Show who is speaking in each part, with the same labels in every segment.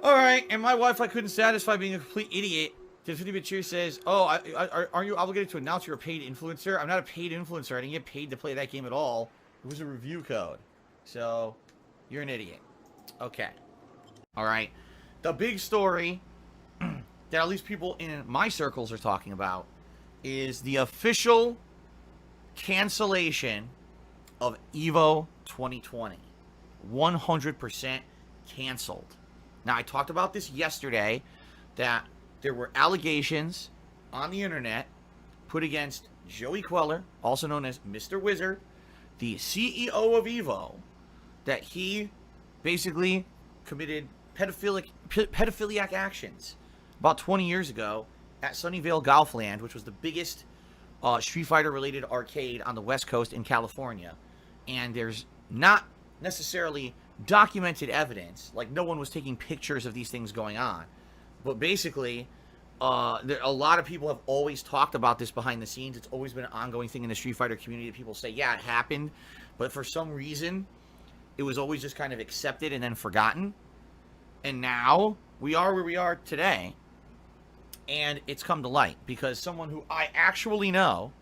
Speaker 1: Alright, and my wife I couldn't satisfy being a complete idiot. The 50-bit cheer says, oh, aren't you obligated to announce you're a paid influencer? I'm not a paid influencer. I didn't get paid to play that game at all. It was a review code. So, you're an idiot. Okay. Alright. The big story that at least people in my circles are talking about is the official cancellation of EVO 2020. 100% canceled. Now, I talked about this yesterday, that there were allegations on the internet put against Joey Queller, also known as Mr. Wizard, the CEO of EVO, that he basically committed pedophiliac actions about 20 years ago at Sunnyvale Golfland, which was the biggest Street Fighter related arcade on the West Coast in California. And there's not necessarily documented evidence, like no one was taking pictures of these things going on, but basically a lot of people have always talked about this behind the scenes. It's always been an ongoing thing in the Street Fighter community. People say, yeah, it happened, but for some reason it was always just kind of accepted and then forgotten. And now we are where we are today, and it's come to light because someone who I actually know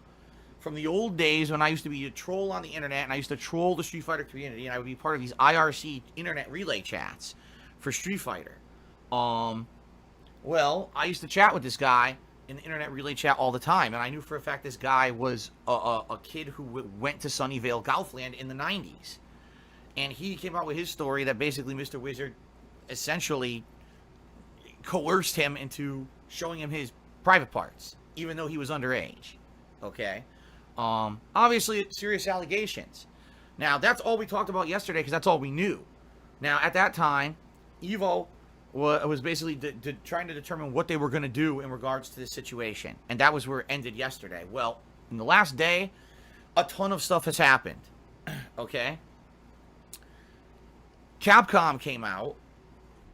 Speaker 1: from the old days when I used to be a troll on the internet and I used to troll the Street Fighter community, and I would be part of these IRC internet relay chats for Street Fighter. Well, I used to chat with this guy in the internet relay chat all the time, and I knew for a fact this guy was a kid who went to Sunnyvale Golfland in the 90s. And he came out with his story that basically Mr. Wizard essentially coerced him into showing him his private parts, even though he was underage. Okay? Obviously, serious allegations. Now, that's all we talked about yesterday because that's all we knew. Now, at that time, EVO was basically trying to determine what they were going to do in regards to this situation. And that was where it ended yesterday. Well, in the last day, a ton of stuff has happened. Okay? Capcom came out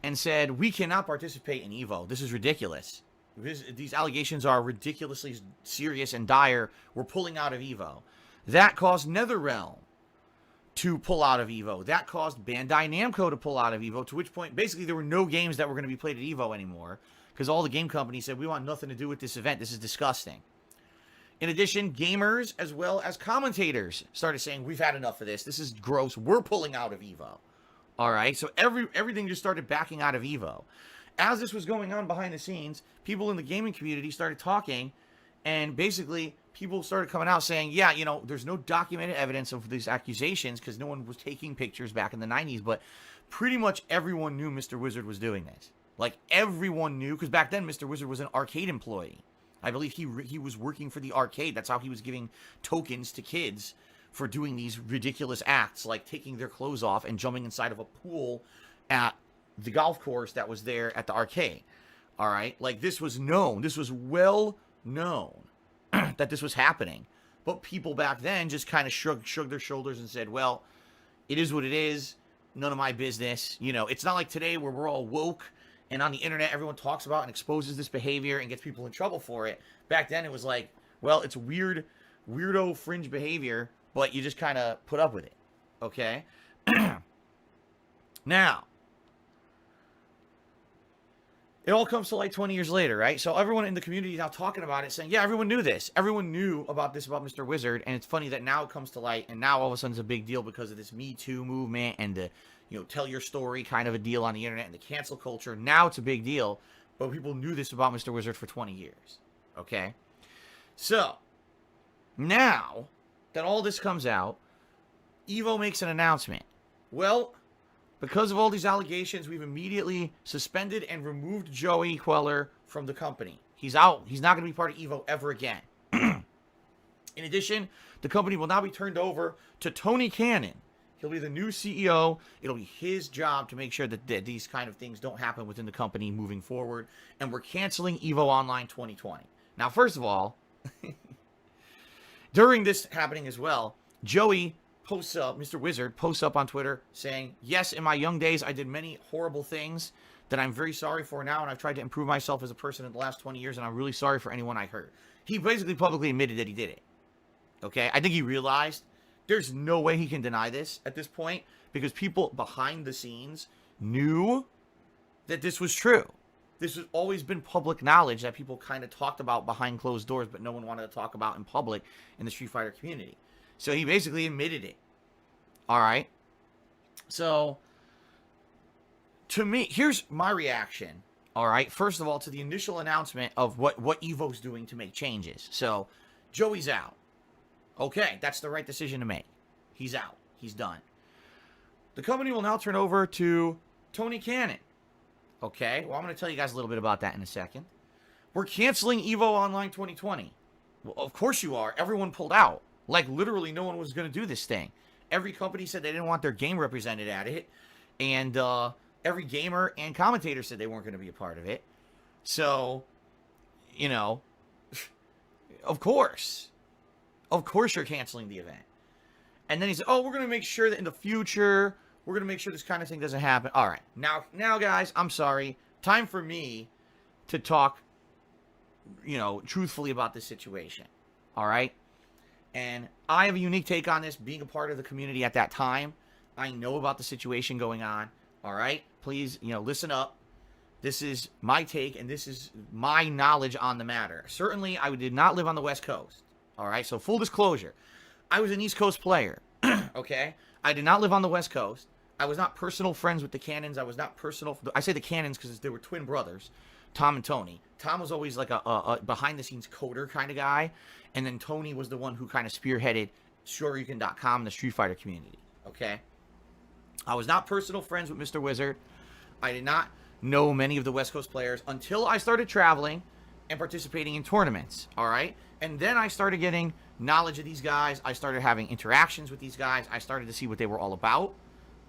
Speaker 1: and said, we cannot participate in EVO. This is ridiculous. These allegations are ridiculously serious and dire. We're pulling out of EVO. That caused NetherRealm to pull out of EVO. That caused Bandai Namco to pull out of EVO, to which point, basically, there were no games that were going to be played at EVO anymore, because all the game companies said, we want nothing to do with this event. This is disgusting. In addition, gamers as well as commentators started saying, we've had enough of this. This is gross. We're pulling out of EVO. All right? So everything just started backing out of EVO. As this was going on behind the scenes, people in the gaming community started talking, and basically people started coming out saying, yeah, you know, there's no documented evidence of these accusations because no one was taking pictures back in the 90s, but pretty much everyone knew Mr. Wizard was doing this. Like, everyone knew, because back then Mr. Wizard was an arcade employee. I believe he was working for the arcade. That's how he was giving tokens to kids for doing these ridiculous acts, like taking their clothes off and jumping inside of a pool at the golf course that was there at the arcade. All right? Like, this was known. This was well known that this was happening. But people back then just kind of shrugged their shoulders and said, well, it is what it is. None of my business. You know, it's not like today where we're all woke and on the internet everyone talks about and exposes this behavior and gets people in trouble for it. Back then it was like, well, it's weirdo fringe behavior, but you just kind of put up with it. Okay? Now, it all comes to light 20 years later, right? So everyone in the community is now talking about it, saying, yeah, everyone knew this. Everyone knew about this, about Mr. Wizard, and it's funny that now it comes to light, and now all of a sudden it's a big deal because of this Me Too movement and the, you know, tell your story kind of a deal on the internet and the cancel culture. Now it's a big deal, but people knew this about Mr. Wizard for 20 years, okay? So, now that all this comes out, EVO makes an announcement. Well, because of all these allegations, we've immediately suspended and removed Joey Queller from the company. He's out. He's not going to be part of EVO ever again. In addition, the company will now be turned over to Tony Cannon. He'll be the new CEO. It'll be his job to make sure that these kind of things don't happen within the company moving forward. And we're canceling EVO Online 2020. Now, first of all, during this happening as well, Joey posts up, Mr. Wizard posts up on Twitter saying, yes, in my young days, I did many horrible things that I'm very sorry for now, and I've tried to improve myself as a person in the last 20 years, and I'm really sorry for anyone I hurt. He basically publicly admitted that he did it. Okay? I think he realized there's no way he can deny this at this point, because people behind the scenes knew that this was true. This has always been public knowledge that people kind of talked about behind closed doors, but no one wanted to talk about in public in the Street Fighter community. So he basically admitted it. All right. So, to me, here's my reaction. All right. First of all, to the initial announcement of what Evo's doing to make changes. So, Joey's out. Okay, that's the right decision to make. He's out. He's done. The company will now turn over to Tony Cannon. Okay, well, I'm going to tell you guys a little bit about that in a second. We're canceling EVO Online 2020. Well, of course you are. Everyone pulled out. Like, literally, no one was going to do this thing. Every company said they didn't want their game represented at it. And every gamer and commentator said they weren't going to be a part of it. So, you know, of course. Of course you're canceling the event. And then he said, oh, we're going to make sure that in the future, we're going to make sure this kind of thing doesn't happen. All right. Now, guys, I'm sorry. Time for me to talk, you know, truthfully about this situation. All right? And I have a unique take on this, being a part of the community at that time. I know about the situation going on. All right? Please, you know, listen up. This is my take, and this is my knowledge on the matter. Certainly, I did not live on the West Coast. All right? So, full disclosure. I was an East Coast player. Okay? I did not live on the West Coast. I was not personal friends with the Cannons. I was not personal. I say the Cannons because they were twin brothers, Tom and Tony. Tom was always like a behind-the-scenes coder kind of guy. And then Tony was the one who kind of spearheaded Shoryuken.com, the Street Fighter community. Okay? I was not personal friends with Mr. Wizard. I did not know many of the West Coast players until I started traveling and participating in tournaments. All right? And then I started getting knowledge of these guys. I started having interactions with these guys. I started to see what they were all about.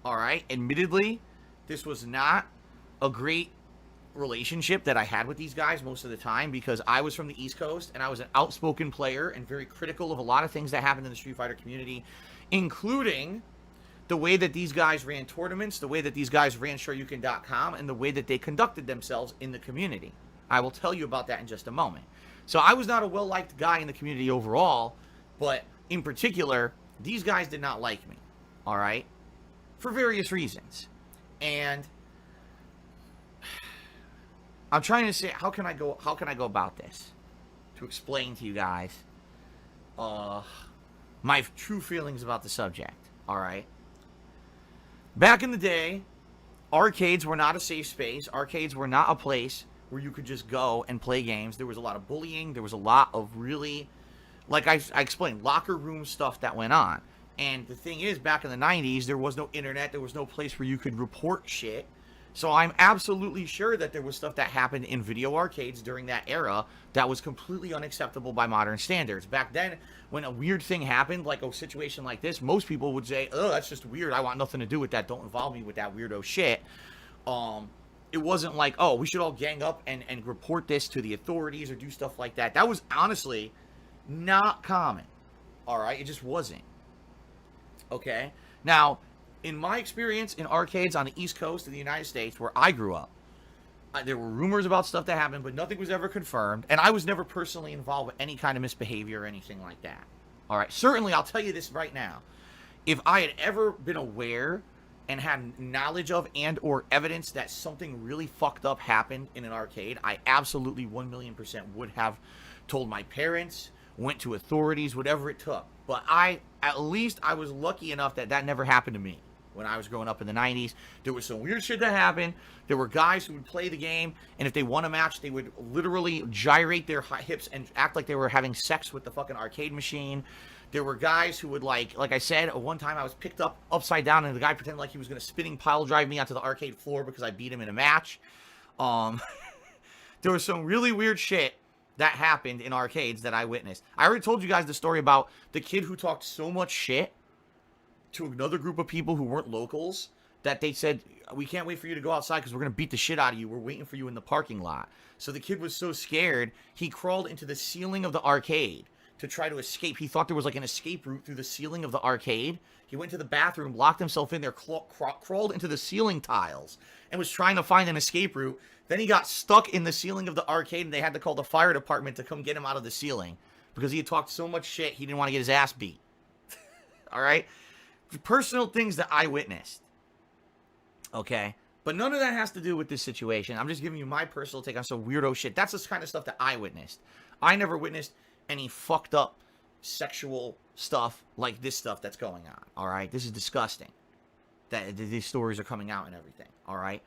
Speaker 1: All right? Admittedly, this was not a great relationship that I had with these guys most of the time because I was from the East Coast and I was an outspoken player and very critical of a lot of things that happened in the Street Fighter community, including the way that these guys ran tournaments, the way that these guys ran Shoryuken.com, and the way that they conducted themselves in the community. I will tell you about that in just a moment. So I was not a well-liked guy in the community overall, but in particular, these guys did not like me, all right, for various reasons. And I'm trying to say, how can I go about this to explain to you guys my true feelings about the subject, all right? Back in the day, arcades were not a safe space. Arcades were not a place where you could just go and play games. There was a lot of bullying. There was a lot of really, like I explained, locker room stuff that went on. And the thing is, back in the 90s, there was no internet. There was no place where you could report shit. So I'm absolutely sure that there was stuff that happened in video arcades during that era that was completely unacceptable by modern standards. Back then, when a weird thing happened, like a situation like this, most people would say, oh, that's just weird. I want nothing to do with that. Don't involve me with that weirdo shit. It wasn't like, oh, we should all gang up and report this to the authorities or do stuff like that. That was honestly not common. All right? It just wasn't. Okay? Now, in my experience in arcades on the East Coast of the United States, where I grew up, there were rumors about stuff that happened, but nothing was ever confirmed, and I was never personally involved with any kind of misbehavior or anything like that. All right, certainly, I'll tell you this right now. If I had ever been aware and had knowledge of and or evidence that something really fucked up happened in an arcade, I absolutely 1,000,000% would have told my parents, went to authorities, whatever it took. But at least I was lucky enough that that never happened to me. When I was growing up in the 90s, there was some weird shit that happened. There were guys who would play the game, and if they won a match, they would literally gyrate their hips and act like they were having sex with the fucking arcade machine. There were guys who would, like I said, at one time I was picked up upside down, and the guy pretended like he was going to spinning pile drive me onto the arcade floor because I beat him in a match. There was some really weird shit that happened in arcades that I witnessed. I already told you guys the story about the kid who talked so much shit to another group of people who weren't locals that they said, we can't wait for you to go outside because we're going to beat the shit out of you. We're waiting for you in the parking lot. So the kid was so scared, he crawled into the ceiling of the arcade to try to escape. He thought there was like an escape route through the ceiling of the arcade. He went to the bathroom, locked himself in there, crawled into the ceiling tiles, and was trying to find an escape route. Then he got stuck in the ceiling of the arcade, and they had to call the fire department to come get him out of the ceiling because he had talked so much shit, he didn't want to get his ass beat. All right? Personal things that I witnessed. Okay? But none of that has to do with this situation. I'm just giving you my personal take on some weirdo shit. That's the kind of stuff that I witnessed. I never witnessed any fucked up sexual stuff like this stuff that's going on. All right, this is disgusting. That these stories are coming out and everything. All right.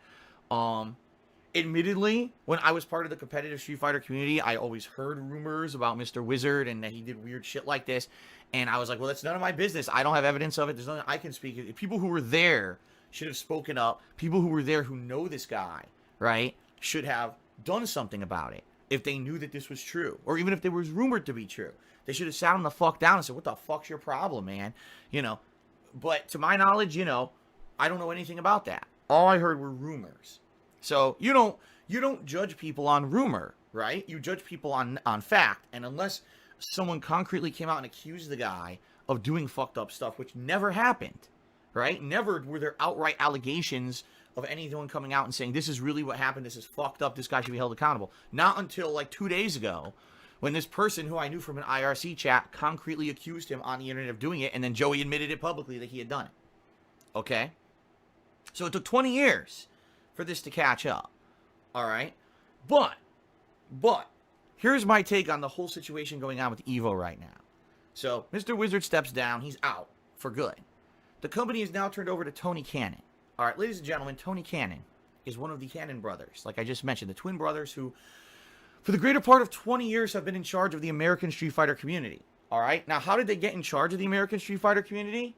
Speaker 1: Admittedly, when I was part of the competitive Street Fighter community, I always heard rumors about Mr. Wizard and that he did weird shit like this. And I was like, well, that's none of my business. I don't have evidence of it. There's nothing I can speak of. People who were there should have spoken up. People who were there who know this guy, right, should have done something about it if they knew that this was true. Or even if it was rumored to be true. They should have sat him the fuck down and said, what the fuck's your problem, man? You know, but to my knowledge, you know, I don't know anything about that. All I heard were rumors. So you don't judge people on rumor, right? You judge people on fact. And unless someone concretely came out and accused the guy of doing fucked up stuff, which never happened, right? Never were there outright allegations of anyone coming out and saying, this is really what happened, this is fucked up, this guy should be held accountable. Not until like 2 days ago, when this person who I knew from an IRC chat concretely accused him on the internet of doing it, and then Joey admitted it publicly that he had done it. Okay? So it took 20 years for this to catch up. All right? But, here's my take on the whole situation going on with Evo right now. So, Mr. Wizard steps down. He's out for good. The company is now turned over to Tony Cannon. All right, ladies and gentlemen, Tony Cannon is one of the Cannon brothers. Like I just mentioned, the twin brothers who, for the greater part of 20 years, have been in charge of the American Street Fighter community. All right? Now, how did they get in charge of the American Street Fighter community?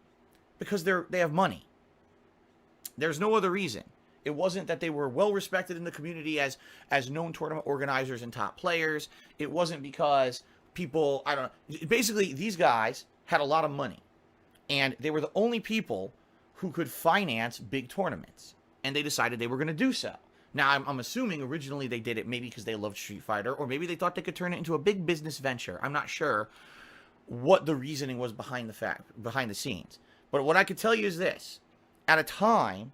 Speaker 1: Because they have money. There's no other reason. It wasn't that they were well respected in the community as known tournament organizers and top players. It wasn't because people, I don't know. Basically, these guys had a lot of money. And they were the only people who could finance big tournaments. And they decided they were going to do so. Now, I'm assuming originally they did it maybe because they loved Street Fighter, or maybe they thought they could turn it into a big business venture. I'm not sure what the reasoning was behind the scenes. But what I could tell you is this. At a time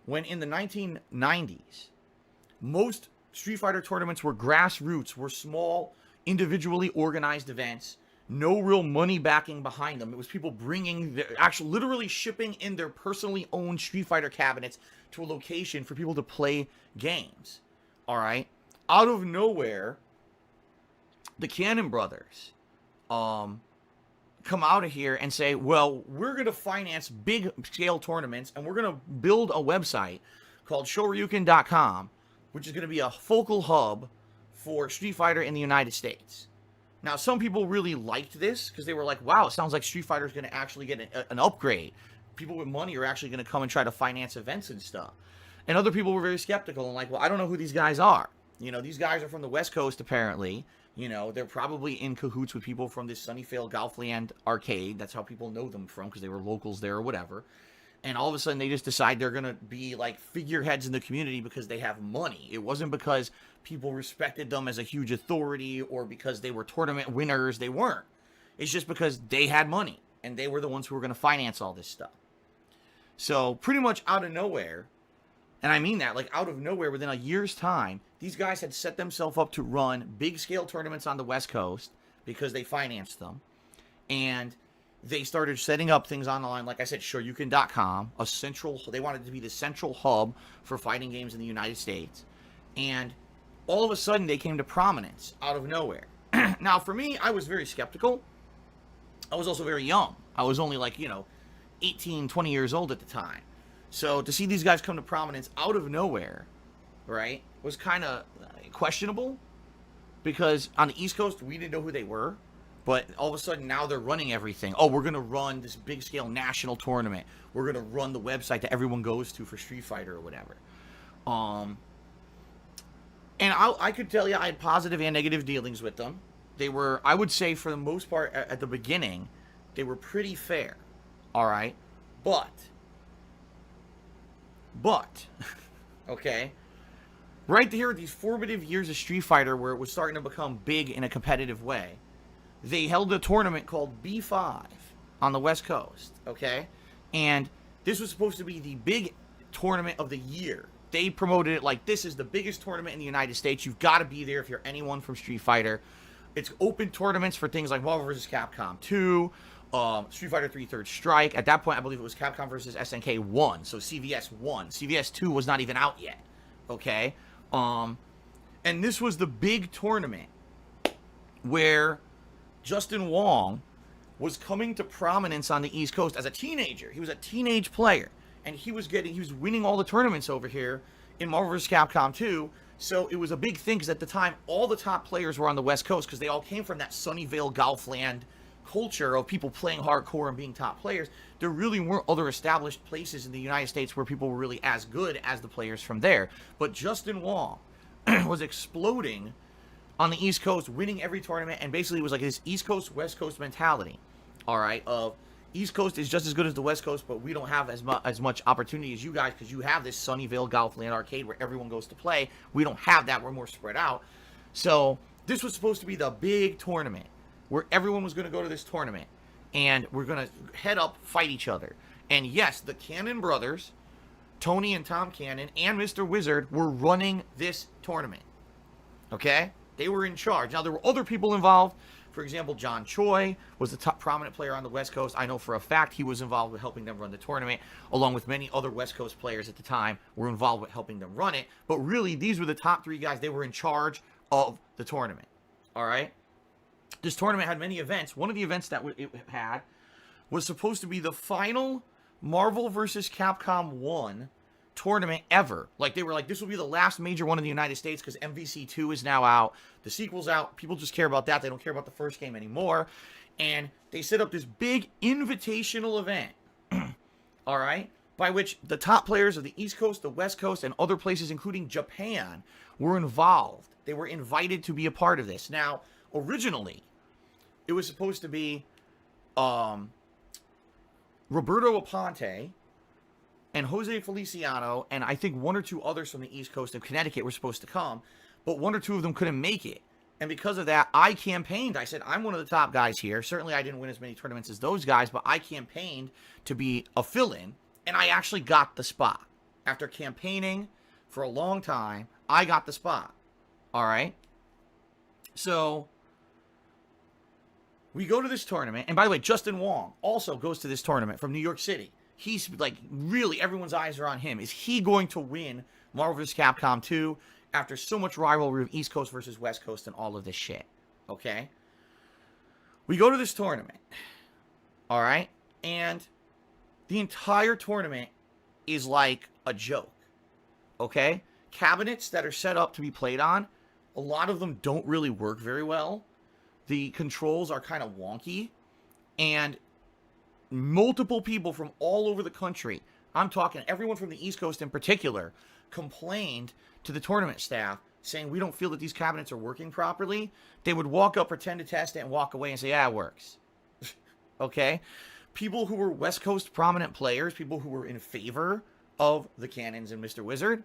Speaker 1: when in the 1990s, most Street Fighter tournaments were grassroots, were small, individually organized events, no real money backing behind them. It was people bringing, literally shipping in their personally owned Street Fighter cabinets to a location for people to play games. All right? Out of nowhere, the Cannon brothers come out of here and say, well, we're going to finance big scale tournaments and we're going to build a website called Shoryuken.com, which is going to be a focal hub for Street Fighter in the United States. Now, some people really liked this because they were like, wow, it sounds like Street Fighter is going to actually get an upgrade. People with money are actually going to come and try to finance events and stuff. And other people were very skeptical and like, well, I don't know who these guys are. You know, these guys are from the West Coast, apparently. You know, they're probably in cahoots with people from this Sunnyvale Golfland arcade. That's how people know them from, because they were locals there or whatever. And all of a sudden, they just decide they're going to be, like, figureheads in the community because they have money. It wasn't because people respected them as a huge authority or because they were tournament winners. They weren't. It's just because they had money, and they were the ones who were going to finance all this stuff. So, pretty much out of nowhere, and I mean that, like, out of nowhere, within a year's time, these guys had set themselves up to run big-scale tournaments on the West Coast because they financed them. And they started setting up things online, like I said, Shoryuken.com, they wanted to be the central hub for fighting games in the United States. And all of a sudden, they came to prominence out of nowhere. Now, for me, I was very skeptical. I was also very young. I was only, like, 18, 20 years old at the time. So to see these guys come to prominence out of nowhere, right, was kind of questionable. Because on the East Coast, we didn't know who they were. But all of a sudden, now they're running everything. Oh, we're going to run this big-scale national tournament. We're going to run the website that everyone goes to for Street Fighter or whatever. And I could tell you I had positive and negative dealings with them. They were, I would say, for the most part, at the beginning, they were pretty fair. All right? But, okay, right here at these formative years of Street Fighter where it was starting to become big in a competitive way, they held a tournament called B5 on the West Coast, okay? And this was supposed to be the big tournament of the year. They promoted it like, this is the biggest tournament in the United States. You've got to be there if you're anyone from Street Fighter. It's open tournaments for things like Marvel vs. Capcom 2, Street Fighter 3 Third Strike. At that point, I believe it was Capcom versus SNK 1. So CVS 1. CVS 2 was not even out yet. Okay? And this was the big tournament where Justin Wong was coming to prominence on the East Coast as a teenager. He was a teenage player. And he was winning all the tournaments over here in Marvel vs. Capcom 2. So it was a big thing because at the time, all the top players were on the West Coast because they all came from that Sunnyvale, Golfland culture of people playing hardcore and being top players. There really weren't other established places in the United States where people were really as good as the players from there. But Justin Wong was exploding on the East Coast, winning every tournament, and basically it was like this East Coast, West Coast mentality, all right, of East Coast is just as good as the West Coast, but we don't have as much opportunity as you guys because you have this Sunnyvale Golfland arcade where everyone goes to play. We don't have that. We're more spread out. So this was supposed to be the big tournament where everyone was going to go to this tournament, and we're going to head up, fight each other. And yes, the Cannon brothers, Tony and Tom Cannon, and Mr. Wizard were running this tournament. Okay? They were in charge. Now, there were other people involved. For example, John Choi was the top prominent player on the West Coast. I know for a fact he was involved with helping them run the tournament, along with many other West Coast players at the time were involved with helping them run it. But really, these were the top three guys. They were in charge of the tournament. All right? This tournament had many events. One of the events that it had was supposed to be the final Marvel vs. Capcom 1 tournament ever. Like, they were like, this will be the last major one in the United States because MVC 2 is now out. The sequel's out. People just care about that. They don't care about the first game anymore. And they set up this big invitational event, all right, by which the top players of the East Coast, the West Coast, and other places, including Japan, were involved. They were invited to be a part of this. Now, originally, it was supposed to be Roberto Aponte and Jose Feliciano, and I think one or two others from the East Coast of Connecticut were supposed to come, but one or two of them couldn't make it. And because of that, I campaigned. I said, I'm one of the top guys here. Certainly, I didn't win as many tournaments as those guys, but I campaigned to be a fill-in, and I actually got the spot. After campaigning for a long time, I got the spot. All right? So we go to this tournament, and by the way, Justin Wong also goes to this tournament from New York City. He's like, really, everyone's eyes are on him. Is he going to win Marvel vs. Capcom 2 after so much rivalry of East Coast versus West Coast and all of this shit? Okay? We go to this tournament. All right? And the entire tournament is like a joke. Okay? Cabinets that are set up to be played on, a lot of them don't really work very well. The controls are kind of wonky. And multiple people from all over the country, I'm talking everyone from the East Coast in particular, complained to the tournament staff saying, we don't feel that these cabinets are working properly. They would walk up, pretend to test it, and walk away and say, yeah, it works. Okay? People who were West Coast prominent players, people who were in favor of the Cannons and Mr. Wizard,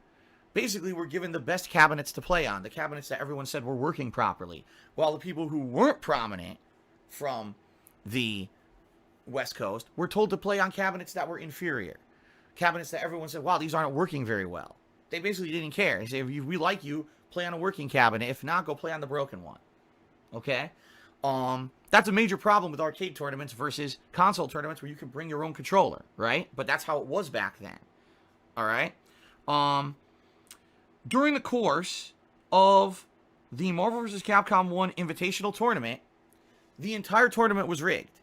Speaker 1: basically were given the best cabinets to play on, the cabinets that everyone said were working properly, while the people who weren't prominent from the West Coast were told to play on cabinets that were inferior. Cabinets that everyone said, wow, these aren't working very well. They basically didn't care. They said, if we like you, play on a working cabinet. If not, go play on the broken one. Okay? That's a major problem with arcade tournaments versus console tournaments where you can bring your own controller, right? But that's how it was back then. All right? During the course of the Marvel vs. Capcom 1 Invitational Tournament, the entire tournament was rigged.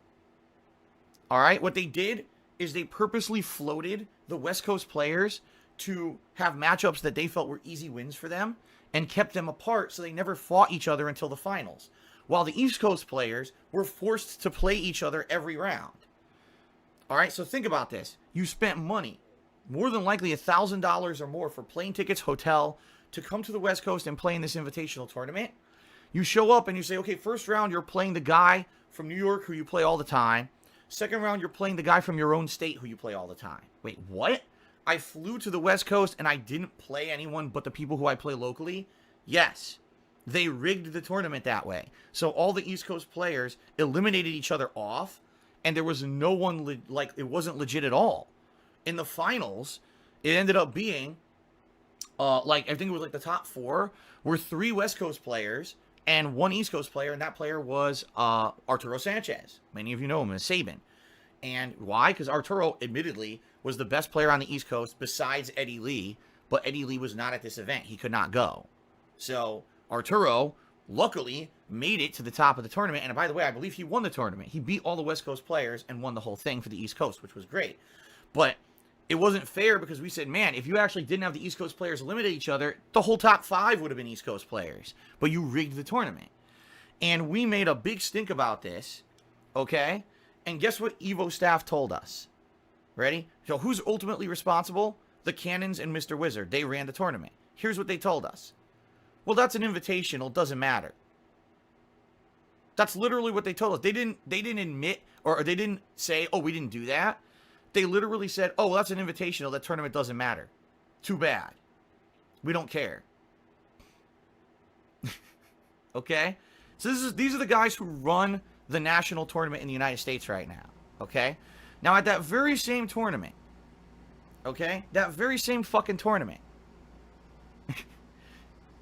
Speaker 1: All right? What they did is they purposely floated the West Coast players to have matchups that they felt were easy wins for them and kept them apart so they never fought each other until the finals. While the East Coast players were forced to play each other every round. All right? So think about this. You spent money, more than likely $1,000 or more for plane tickets, hotel, to come to the West Coast and play in this invitational tournament. You show up and you say, okay, first round, you're playing the guy from New York who you play all the time. Second round, you're playing the guy from your own state who you play all the time. Wait, what? I flew to the West Coast and I didn't play anyone but the people who I play locally? Yes. They rigged the tournament that way. So all the East Coast players eliminated each other off, and there was no one, it wasn't legit at all. In the finals, it ended up being, I think it was like the top four were 3 West Coast players, and one East Coast player, and that player was Arturo Sanchez. Many of you know him as Saban. And why? Because Arturo, admittedly, was the best player on the East Coast besides Eddie Lee, but Eddie Lee was not at this event. He could not go. So Arturo, luckily, made it to the top of the tournament. And by the way, I believe he won the tournament. He beat all the West Coast players and won the whole thing for the East Coast, which was great. But it wasn't fair because we said, man, if you actually didn't have the East Coast players eliminate each other, the whole top 5 would have been East Coast players. But you rigged the tournament. And we made a big stink about this, okay? And guess what Evo staff told us? Ready? So who's ultimately responsible? The Cannons and Mr. Wizard. They ran the tournament. Here's what they told us. Well, that's an invitational. Doesn't matter. That's literally what they told us. They didn't admit, or they didn't say, oh, we didn't do that. They literally said, oh, well, that's an invitational. That tournament doesn't matter. Too bad. We don't care. Okay? So these are the guys who run the national tournament in the United States right now. Okay? Now, at that very same tournament, okay? That very same fucking tournament,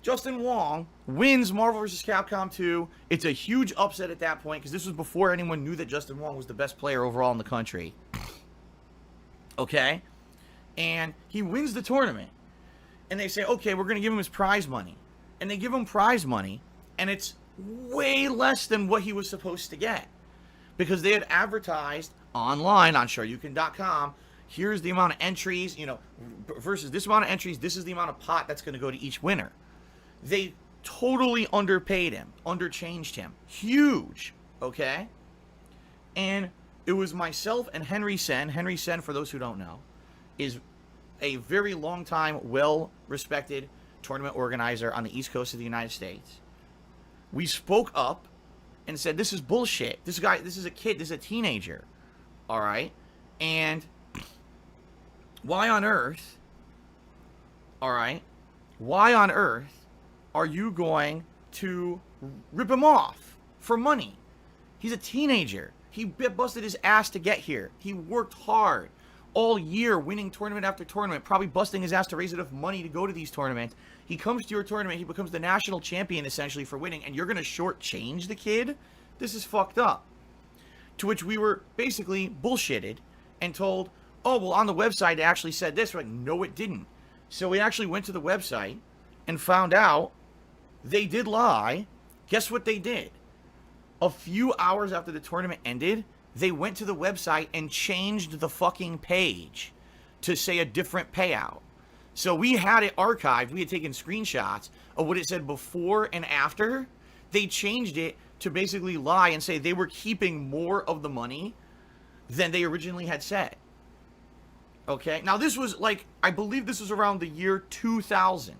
Speaker 1: Justin Wong wins Marvel vs. Capcom 2. It's a huge upset at that point because this was before anyone knew that Justin Wong was the best player overall in the country. Okay? And he wins the tournament. And they say, okay, we're going to give him his prize money. And they give him prize money, and it's way less than what he was supposed to get. Because they had advertised online on SureYouCan.com, here's the amount of entries, you know, versus this amount of entries, this is the amount of pot that's going to go to each winner. They totally underpaid him, underchanged him. Huge, okay? And it was myself and Henry Sen. Henry Sen, for those who don't know, is a very long time, well-respected tournament organizer on the East Coast of the United States. We spoke up and said, this is bullshit. This guy, this is a kid, this is a teenager, all right? And why on earth, all right, why on earth are you going to rip him off for money? He's a teenager. He busted his ass to get here. He worked hard all year, winning tournament after tournament, probably busting his ass to raise enough money to go to these tournaments. He comes to your tournament, he becomes the national champion, essentially, for winning, and you're going to shortchange the kid? This is fucked up. To which we were basically bullshitted and told, oh, well, on the website it actually said this. We're like, no, it didn't. So we actually went to the website and found out they did lie. Guess what they did? A few hours after the tournament ended, they went to the website and changed the fucking page to say a different payout. So we had it archived. We had taken screenshots of what it said before and after. They changed it to basically lie and say they were keeping more of the money than they originally had said. Okay? Now this was like, I believe this was around the year 2000.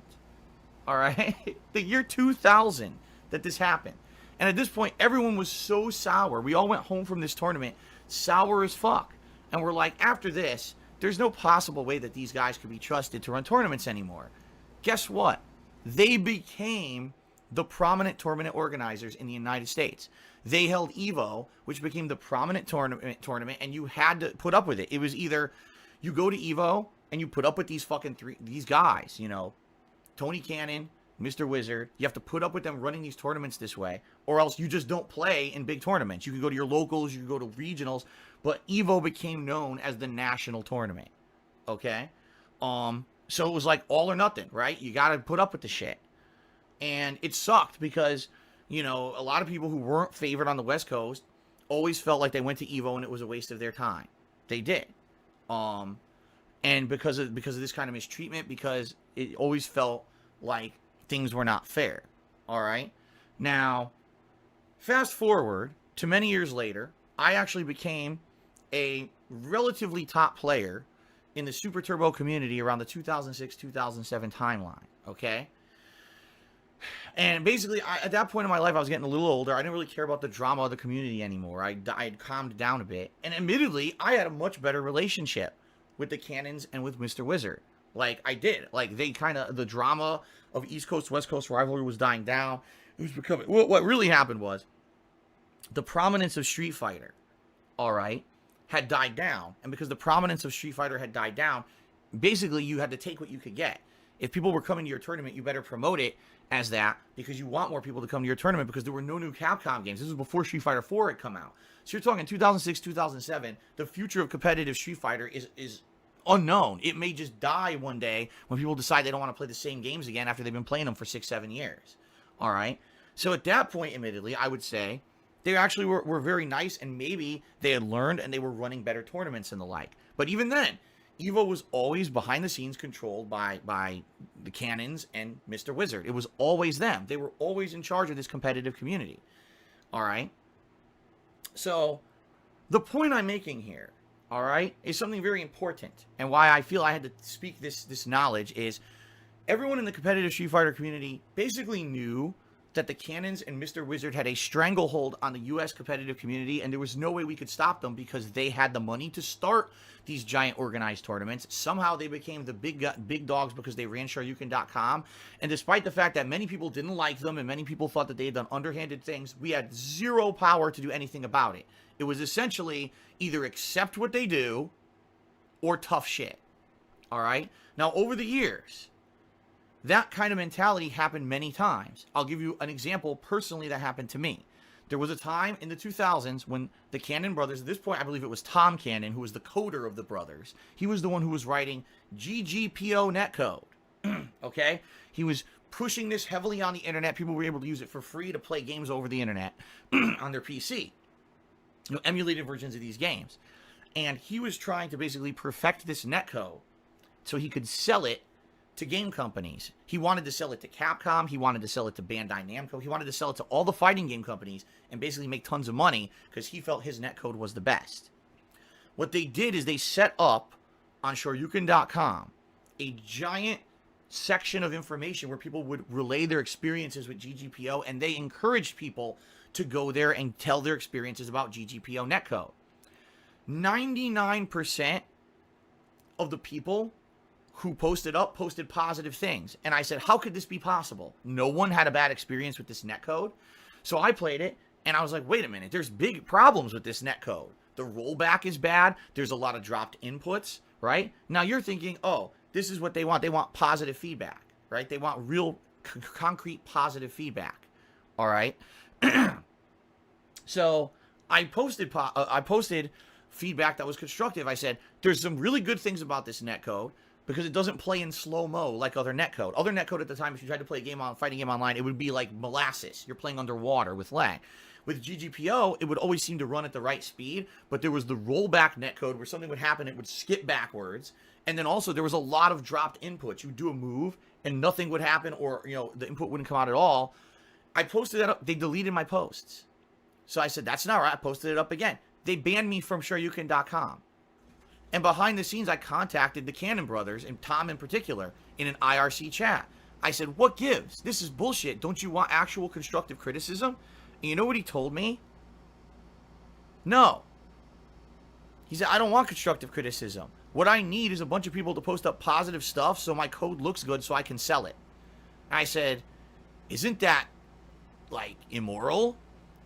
Speaker 1: All right? The year 2000 that this happened. And at this point, everyone was so sour. We all went home from this tournament sour as fuck. And we're like, after this, there's no possible way that these guys could be trusted to run tournaments anymore. Guess what? They became the prominent tournament organizers in the United States. They held EVO, which became the prominent tournament, and you had to put up with it. It was either you go to EVO and you put up with these fucking these guys, you know, Tony Cannon, Mr. Wizard. You have to put up with them running these tournaments this way, or else you just don't play in big tournaments. You can go to your locals, you can go to regionals, but EVO became known as the national tournament. Okay? So it was like all or nothing, right? You got to put up with the shit. And it sucked because, you know, a lot of people who weren't favored on the West Coast always felt like they went to EVO and it was a waste of their time. They did. And because of this kind of mistreatment, because it always felt like things were not fair. All right? Now, fast forward to many years later, I actually became a relatively top player in the Super Turbo community around the 2006-2007 timeline, okay? And basically, at that point in my life, I was getting a little older. I didn't really care about the drama of the community anymore. I had calmed down a bit. And admittedly, I had a much better relationship with the Cannons and with Mr. Wizard. Like, I did. Like, they kind of, the drama of East Coast, West Coast rivalry was dying down. It was becoming, what really happened was, the prominence of Street Fighter, all right, had died down. And because the prominence of Street Fighter had died down, basically you had to take what you could get. If people were coming to your tournament, you better promote it as that, because you want more people to come to your tournament, because there were no new Capcom games. This was before Street Fighter 4 had come out. So you're talking 2006, 2007. The future of competitive Street Fighter is unknown. It may just die one day when people decide they don't want to play the same games again after they've been playing them for 6-7 years. All right. So at that point, admittedly, I would say they actually were very nice, and maybe they had learned and they were running better tournaments and the like. But even then, Evo was always behind the scenes controlled by the Cannons and Mr. Wizard. It was always them. They were always in charge of this competitive community. All right. So the point I'm making here, all right, is something very important, and why I feel I had to speak this knowledge is everyone in the competitive Street Fighter community basically knew that the Cannons and Mr. Wizard had a stranglehold on the U.S. competitive community, and there was no way we could stop them because they had the money to start these giant organized tournaments. Somehow they became the big dogs because they ran Shoryuken.com, and despite the fact that many people didn't like them and many people thought that they had done underhanded things, we had zero power to do anything about it. It was essentially either accept what they do or tough shit. All right? Now, over the years, that kind of mentality happened many times. I'll give you an example personally that happened to me. There was a time in the 2000s when the Cannon brothers, at this point I believe it was Tom Cannon, who was the coder of the brothers. He was the one who was writing GGPO netcode. Okay? He was pushing this heavily on the internet. People were able to use it for free to play games over the internet on their PC. You know, emulated versions of these games. And he was trying to basically perfect this netcode so he could sell it to game companies. He wanted to sell it to Capcom. He wanted to sell it to Bandai Namco. He wanted to sell it to all the fighting game companies and basically make tons of money because he felt his netcode was the best. What they did is they set up on Shoryuken.com a giant section of information where people would relay their experiences with GGPO, and they encouraged people to go there and tell their experiences about GGPO netcode. 99% of the people who posted positive things. And I said, how could this be possible? No one had a bad experience with this netcode. So I played it, and I was like, wait a minute, there's big problems with this netcode. The rollback is bad. There's a lot of dropped inputs, right? Now you're thinking, oh, this is what they want. They want positive feedback, right? They want real concrete positive feedback, all right? So I posted feedback that was constructive. I said, there's some really good things about this netcode, because it doesn't play in slow-mo like other netcode. Other netcode at the time, if you tried to play a fighting game online, it would be like molasses. You're playing underwater with lag. With GGPO, it would always seem to run at the right speed, but there was the rollback netcode where something would happen, it would skip backwards, and then also there was a lot of dropped inputs. You would do a move, and nothing would happen, or the input wouldn't come out at all. I posted that up. They deleted my posts. So I said, that's not right. I posted it up again. They banned me from Shoryuken.com. And behind the scenes, I contacted the Cannon brothers, and Tom in particular, in an IRC chat. I said, what gives? This is bullshit. Don't you want actual constructive criticism? And you know what he told me? No. He said, I don't want constructive criticism. What I need is a bunch of people to post up positive stuff so my code looks good so I can sell it. And I said, isn't that, like, immoral?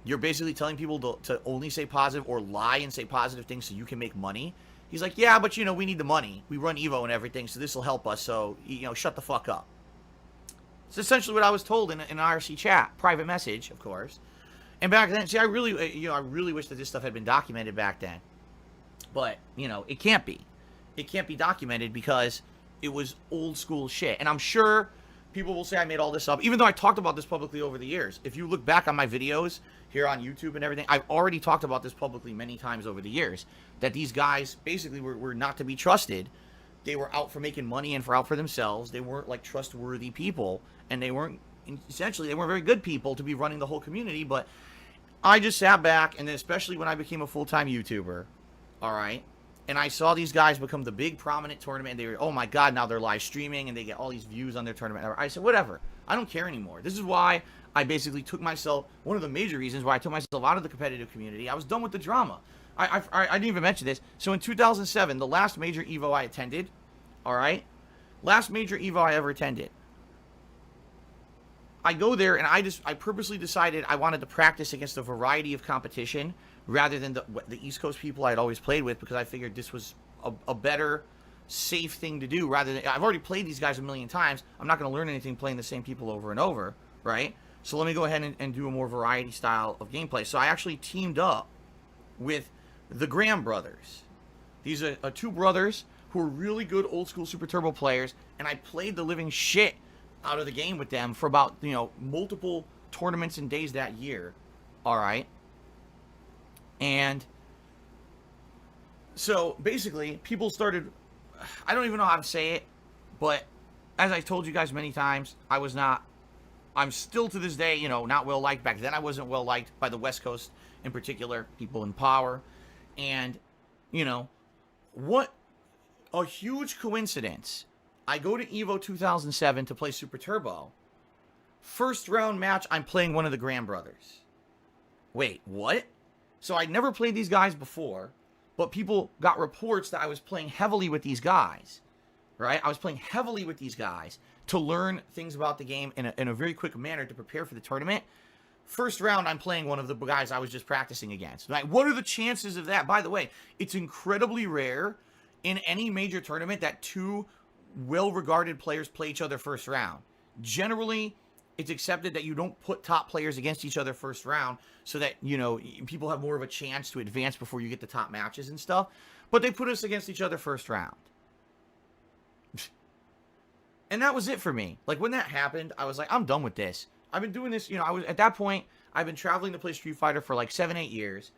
Speaker 1: You're basically telling people to only say positive or lie and say positive things so you can make money? He's like, yeah, but, we need the money. We run Evo and everything, so this will help us. So, shut the fuck up. It's essentially what I was told in an IRC chat. Private message, of course. And back then, see, I really wish that this stuff had been documented back then. But, it can't be. It can't be documented because it was old school shit. And I'm sure people will say I made all this up, even though I talked about this publicly over the years. If you look back on my videos here on YouTube and everything, I've already talked about this publicly many times over the years, that these guys basically were not to be trusted. They were out for making money and out for themselves. They weren't like trustworthy people, and they weren't very good people to be running the whole community. But I just sat back, and then especially when I became a full-time YouTuber, all right, and I saw these guys become the big prominent tournament, and they were, oh my god, now they're live streaming, and they get all these views on their tournament. I said, whatever. I don't care anymore. This is why I basically took myself, one of the major reasons why I took myself out of the competitive community. I was done with the drama. I didn't even mention this. So in 2007, the last major Evo I attended, all right, last major Evo I ever attended, I go there and I purposely decided I wanted to practice against a variety of competition rather than the East Coast people I had always played with, because I figured this was a better safe thing to do rather than, I've already played these guys a million times. I'm not going to learn anything playing the same people over and over, right? So let me go ahead and do a more variety style of gameplay. So I actually teamed up with the Graham brothers. These are two brothers who are really good old school Super Turbo players, and I played the living shit out of the game with them for about, multiple tournaments and days that year. All right. And so basically people started, I don't even know how to say it, but as I told you guys many times, I'm still to this day, not well liked. Back then I wasn't well liked by the West Coast in particular, people in power. And, what a huge coincidence. I go to EVO 2007 to play Super Turbo. First round match, I'm playing one of the Graham brothers. Wait, what? So I'd never played these guys before, but people got reports that I was playing heavily with these guys, right? I was playing heavily with these guys to learn things about the game in a very quick manner to prepare for the tournament. First round, I'm playing one of the guys I was just practicing against. Like, what are the chances of that? By the way, it's incredibly rare in any major tournament that two well-regarded players play each other first round. Generally, it's accepted that you don't put top players against each other first round so that, people have more of a chance to advance before you get the top matches and stuff. But they put us against each other first round. And that was it for me. Like, when that happened, I was like, I'm done with this. I've been doing this, at that point, I've been traveling to play Street Fighter for like 7-8 years.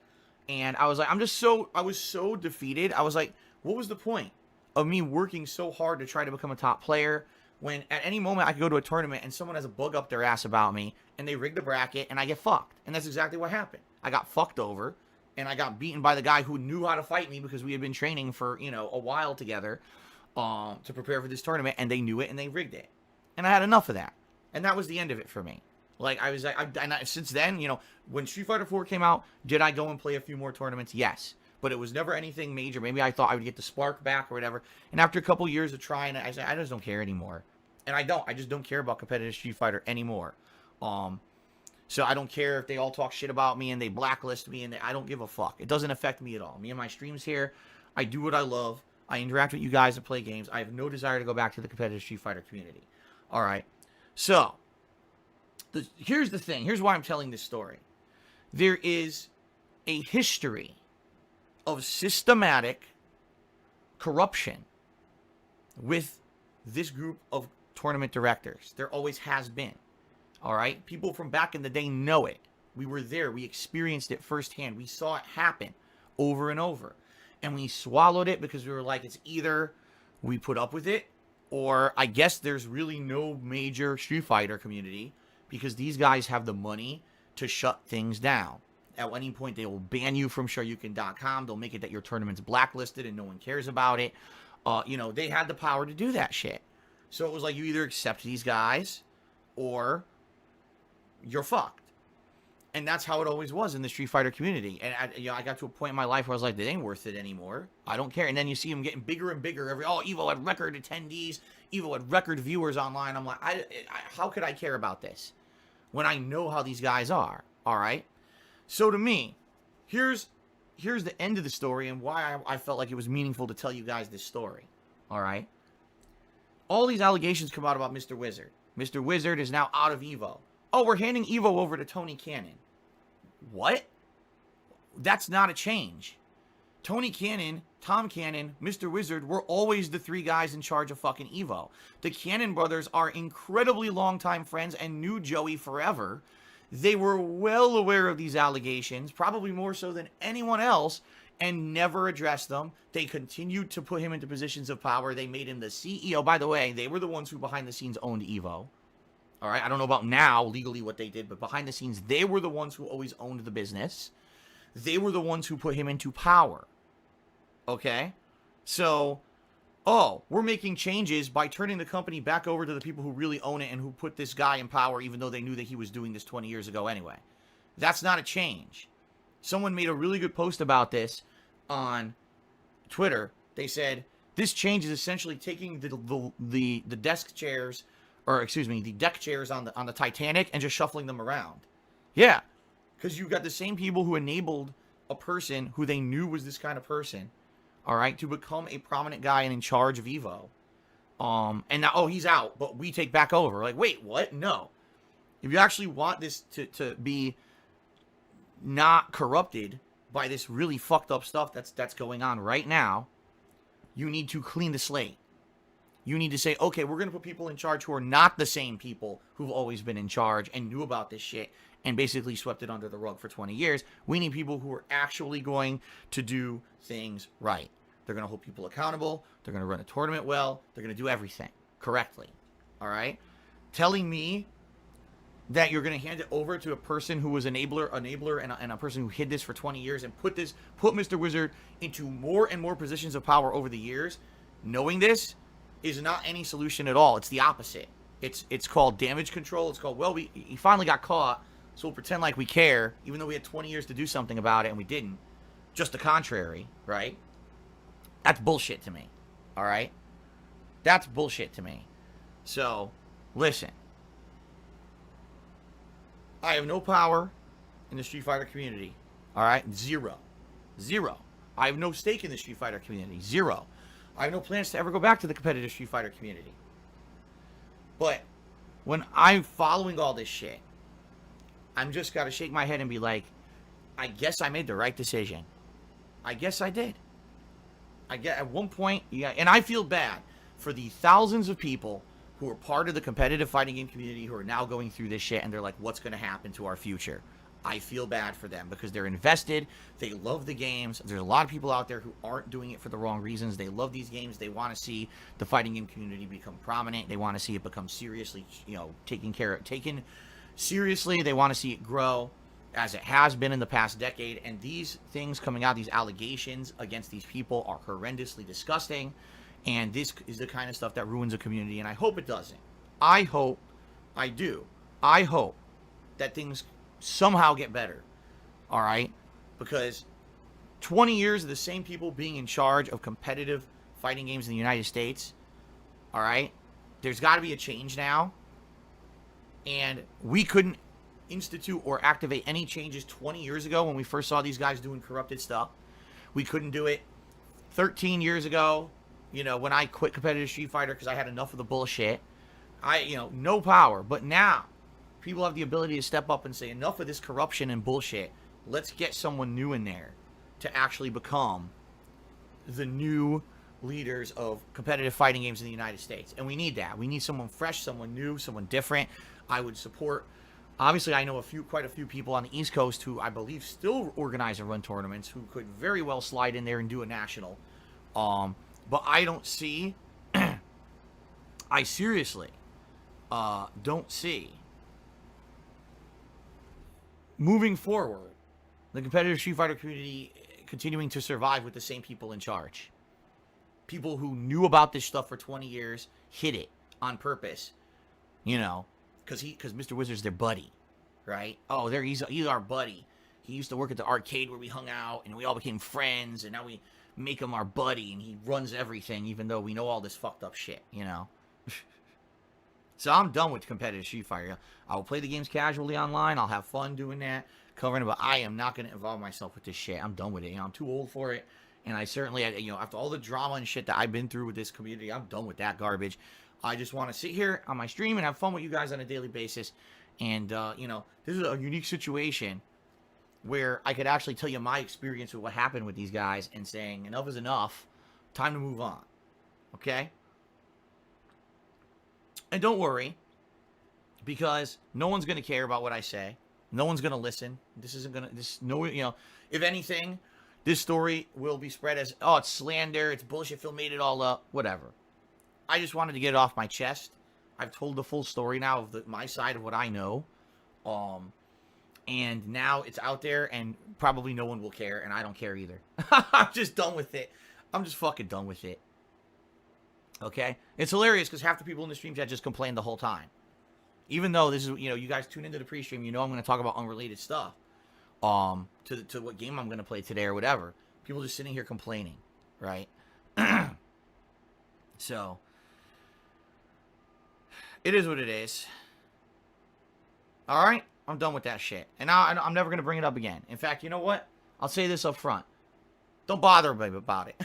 Speaker 1: And I was like, I was so defeated. I was like, what was the point of me working so hard to try to become a top player when at any moment I could go to a tournament and someone has a bug up their ass about me and they rig the bracket and I get fucked? And that's exactly what happened. I got fucked over and I got beaten by the guy who knew how to fight me because we had been training for, a while together to prepare for this tournament, and they knew it and they rigged it. And I had enough of that. And that was the end of it for me. Like, I was like, since then, when Street Fighter 4 came out, did I go and play a few more tournaments? Yes. But it was never anything major. Maybe I thought I would get the spark back or whatever. And after a couple years of trying, I said, I just don't care anymore. And I just don't care about competitive Street Fighter anymore. So I don't care if they all talk shit about me and they blacklist me, and I don't give a fuck. It doesn't affect me at all. Me and my streams here, I do what I love. I interact with you guys and play games. I have no desire to go back to the competitive Street Fighter community. All right. So, here's the thing. Here's why I'm telling this story. There is a history of systematic corruption with this group of tournament directors. There always has been. All right? People from back in the day know it. We were there. We experienced it firsthand. We saw it happen over and over. And we swallowed it because we were like, it's either we put up with it, or I guess there's really no major Street Fighter community because these guys have the money to shut things down. At any point, they will ban you from Shoryuken.com. They'll make it that your tournament's blacklisted and no one cares about it. They had the power to do that shit. So it was like, you either accept these guys or you're fucked. And that's how it always was in the Street Fighter community. And I got to a point in my life where I was like, they ain't worth it anymore. I don't care. And then you see them getting bigger and bigger. Evo had record attendees. Evo had record viewers online. I'm like, how could I care about this when I know how these guys are? All right. So to me, here's the end of the story and why I felt like it was meaningful to tell you guys this story. All right. All these allegations come out about Mr. Wizard. Mr. Wizard is now out of EVO. Oh, we're handing EVO over to Tony Cannon. What? That's not a change. Tony Cannon, Tom Cannon, Mr. Wizard were always the three guys in charge of fucking EVO. The Cannon brothers are incredibly longtime friends and knew Joey forever. They were well aware of these allegations, probably more so than anyone else, and never addressed them. They continued to put him into positions of power. They made him the CEO. By the way, they were the ones who behind the scenes owned EVO. All right, I don't know about now, legally, what they did, but behind the scenes, they were the ones who always owned the business. They were the ones who put him into power. Okay? So, we're making changes by turning the company back over to the people who really own it and who put this guy in power, even though they knew that he was doing this 20 years ago anyway. That's not a change. Someone made a really good post about this on Twitter. They said, this change is essentially taking the desk chairs, or excuse me, the deck chairs on the Titanic and just shuffling them around. Yeah, because you've got the same people who enabled a person who they knew was this kind of person, all right, to become a prominent guy and in charge of Evo. And now, oh, he's out, but we take back over. Like, wait, what? No. If you actually want this to be not corrupted by this really fucked up stuff that's going on right now, you need to clean the slate. You need to say, okay, we're going to put people in charge who are not the same people who've always been in charge and knew about this shit and basically swept it under the rug for 20 years. We need people who are actually going to do things right. They're going to hold people accountable. They're going to run a tournament well. They're going to do everything correctly. All right? Telling me that you're going to hand it over to a person who was enabler and a person who hid this for 20 years and put Mr. Wizard into more and more positions of power over the years, knowing this is not any solution at all. It's the opposite. It's called damage control. It's called, well, he finally got caught, so we'll pretend like we care, even though we had 20 years to do something about it and we didn't. Just the contrary, right? That's bullshit to me. All right? That's bullshit to me. So, listen. I have no power in the Street Fighter community. All right? Zero. I have no stake in the Street Fighter community. Zero. I have no plans to ever go back to the competitive Street Fighter community. But when I'm following all this shit, I'm just got to shake my head and be like, I guess I made the right decision. I guess I did. I get at one point, yeah, and I feel bad for the thousands of people who are part of the competitive fighting game community who are now going through this shit and they're like, what's going to happen to our future? I feel bad for them because they're invested. They love the games. There's a lot of people out there who aren't doing it for the wrong reasons. They love these games. They want to see the fighting game community become prominent. They want to see it become seriously, taken seriously. They want to see it grow as it has been in the past decade. And these things coming out, these allegations against these people are horrendously disgusting. And this is the kind of stuff that ruins a community. And I hope it doesn't. I hope that things somehow get better, all right? Because 20 years of the same people being in charge of competitive fighting games in the United States, all right? There's got to be a change now, and we couldn't institute or activate any changes 20 years ago when we first saw these guys doing corrupted stuff. We couldn't do it 13 years ago, when I quit competitive Street Fighter because I had enough of the bullshit. No power, but now people have the ability to step up and say, enough of this corruption and bullshit. Let's get someone new in there to actually become the new leaders of competitive fighting games in the United States. And we need that. We need someone fresh, someone new, someone different. I would support. Obviously, I know quite a few people on the East Coast who I believe still organize and run tournaments who could very well slide in there and do a national. But I don't see, I seriously don't see moving forward, the competitive Street Fighter community continuing to survive with the same people in charge. People who knew about this stuff for 20 years, hid it on purpose, because Mr. Wizard's their buddy, right? Oh, he's our buddy. He used to work at the arcade where we hung out, and we all became friends, and now we make him our buddy, and he runs everything, even though we know all this fucked up shit, So I'm done with competitive Street Fighter. I will play the games casually online. I'll have fun doing that, covering it, but I am not going to involve myself with this shit. I'm done with it. I'm too old for it. And I certainly, after all the drama and shit that I've been through with this community, I'm done with that garbage. I just want to sit here on my stream and have fun with you guys on a daily basis. And, this is a unique situation where I could actually tell you my experience with what happened with these guys and saying, enough is enough. Time to move on. Okay? And don't worry, because no one's going to care about what I say. No one's going to listen. If anything, this story will be spread as, oh, it's slander, it's bullshit, Phil made it all up, whatever. I just wanted to get it off my chest. I've told the full story now of my side of what I know. And now it's out there, and probably no one will care, and I don't care either. I'm just done with it. I'm just fucking done with it. Okay? It's hilarious because half the people in the stream chat just complain the whole time. Even though this is, you guys tune into the pre-stream, I'm going to talk about unrelated stuff. To what game I'm going to play today or whatever. People just sitting here complaining, right? So, it is what it is. Alright? I'm done with that shit. And now I'm never going to bring it up again. In fact, you know what? I'll say this up front. Don't bother me about it.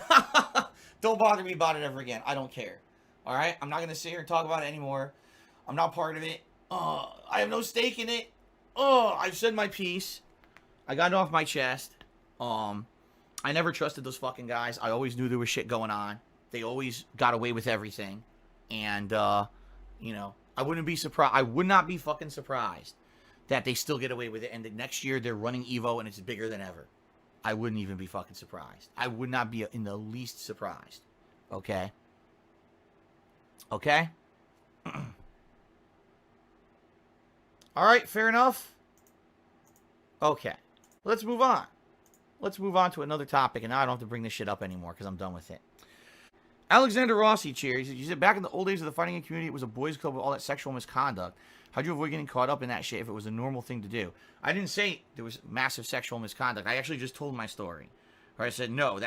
Speaker 1: Don't bother me about it ever again. I don't care. All right? I'm not going to sit here and talk about it anymore. I'm not part of it. I have no stake in it. I've said my piece. I got it off my chest. I never trusted those fucking guys. I always knew there was shit going on. They always got away with everything. And, you know, I wouldn't be surprised. I would not be fucking surprised that they still get away with it. And the next year they're running Evo and it's bigger than ever. I wouldn't even be fucking surprised. I would not be in the least surprised. Okay? Okay? All right, fair enough. Okay. Let's move on. Let's move on to another topic. And now I don't have to bring this shit up anymore because I'm done with it. Alexander Rossi, cheer. He said, back in the old days of the fighting community, it was a boys' club with all that sexual misconduct. How'd you avoid getting caught up in that shit if it was a normal thing to do? I didn't say there was massive sexual misconduct. I actually just told my story. Or I said, no,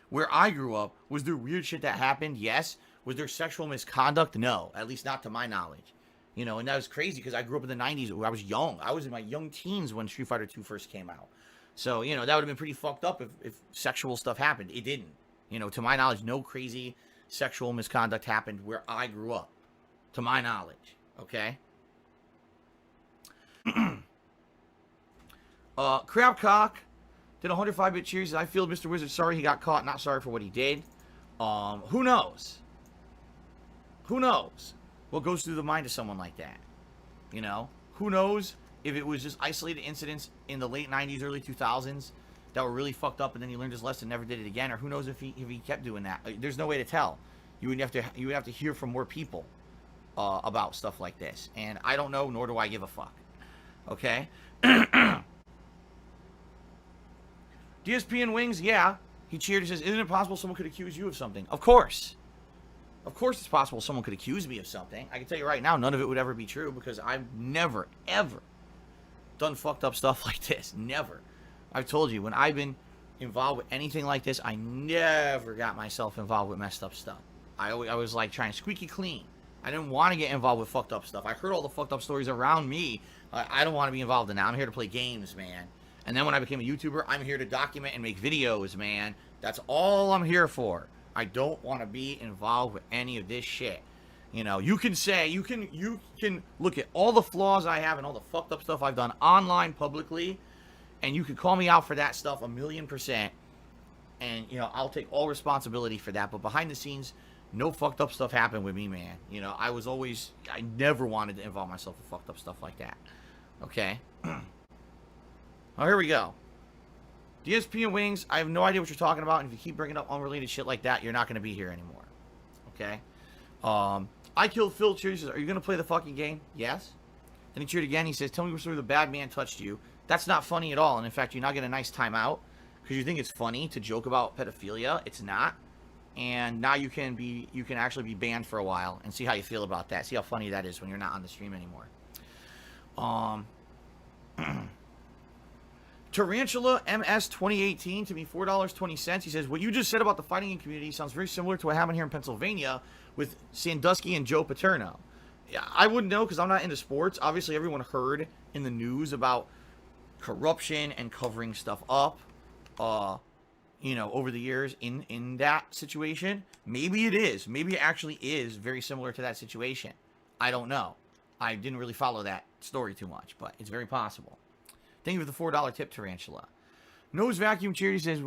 Speaker 1: where I grew up, was there weird shit that happened? Yes. Was there sexual misconduct? No. At least not to my knowledge. You know, and that was crazy because I grew up in the 90s where I was young. I was in my young teens when Street Fighter 2 first came out. So, you know, that would have been pretty fucked up if sexual stuff happened. It didn't. You know, to my knowledge, no crazy sexual misconduct happened where I grew up. To my knowledge. Okay? Crabcock did 105-bit cheers. I feel Mr. Wizard sorry he got caught. Not sorry for what he did. Who knows? Who knows what goes through the mind of someone like that? You know? Who knows if it was just isolated incidents in the late 90s, early 2000s that were really fucked up and then he learned his lesson and never did it again? Or who knows if he kept doing that? There's no way to tell. You would have to hear from more people about stuff like this. And I don't know, nor do I give a fuck. Okay? DSPN Wings, yeah. He cheered. He says, isn't it possible someone could accuse you of something? Of course. Of course it's possible someone could accuse me of something. I can tell you right now, none of it would ever be true because I've never, ever done fucked up stuff like this. Never. I've told you, when I've been involved with anything like this, I never got myself involved with messed up stuff. I was like trying squeaky clean. I didn't want to get involved with fucked up stuff. I heard all the fucked up stories around me. I don't want to be involved in that. I'm here to play games, man. And then when I became a YouTuber, I'm here to document and make videos, man. That's all I'm here for. I don't want to be involved with any of this shit. You know, you can say, you can look at all the flaws I have and all the fucked up stuff I've done online publicly, and you can call me out for that stuff 1,000,000%. And, you know, I'll take all responsibility for that. But behind the scenes, no fucked up stuff happened with me, man. You know, I never wanted to involve myself with fucked up stuff like that. Okay? Oh, here we go. DSP and Wings, I have no idea what you're talking about, and if you keep bringing up unrelated shit like that, you're not going to be here anymore. Okay? I Killed Phil cheers. He says, are you going to play the fucking game? Yes. Then he cheered again. He says, tell me where the bad man touched you. That's not funny at all, and in fact, you're not getting a nice timeout because you think it's funny to joke about pedophilia. It's not. And now you can actually be banned for a while and see how you feel about that. See how funny that is when you're not on the stream anymore. Tarantula MS 2018 to me $4.20. He says, what you just said about the fighting community sounds very similar to what happened here in Pennsylvania with Sandusky and Joe Paterno. Yeah, I wouldn't know because I'm not into sports. Obviously, everyone heard in the news about corruption and covering stuff up, you know, over the years in that situation. Maybe it is. Maybe it actually is very similar to that situation. I don't know. I didn't really follow that story too much, but it's very possible. Thank you for the $4 tip, Tarantula. Nose Vacuum Charity says,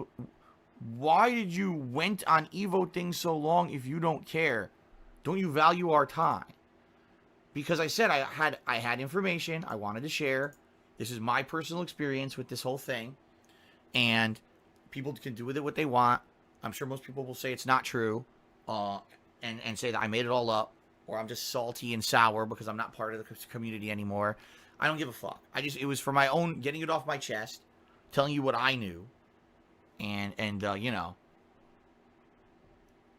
Speaker 1: why did you went on Evo things so long if you don't care? Don't you value our time? Because I said I had information I wanted to share. This is my personal experience with this whole thing. And people can do with it what they want. I'm sure most people will say it's not true. And say that I made it all up. Or I'm just salty and sour because I'm not part of the community anymore. I don't give a fuck. It was for my own, getting it off my chest, telling you what I knew, and you know,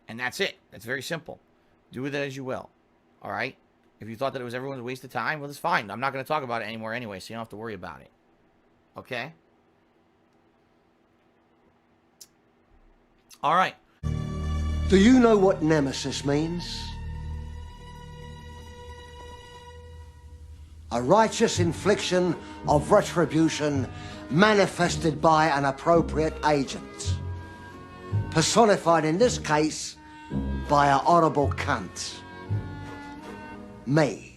Speaker 1: and that's it. That's very simple. Do with it as you will. All right. If you thought that it was everyone's waste of time, well, it's fine. I'm not going to talk about it anymore anyway, so you don't have to worry about it. Okay. All right.
Speaker 2: Do you know what nemesis means? A righteous infliction of retribution manifested by an appropriate agent. personified in this case by a horrible cunt. Me.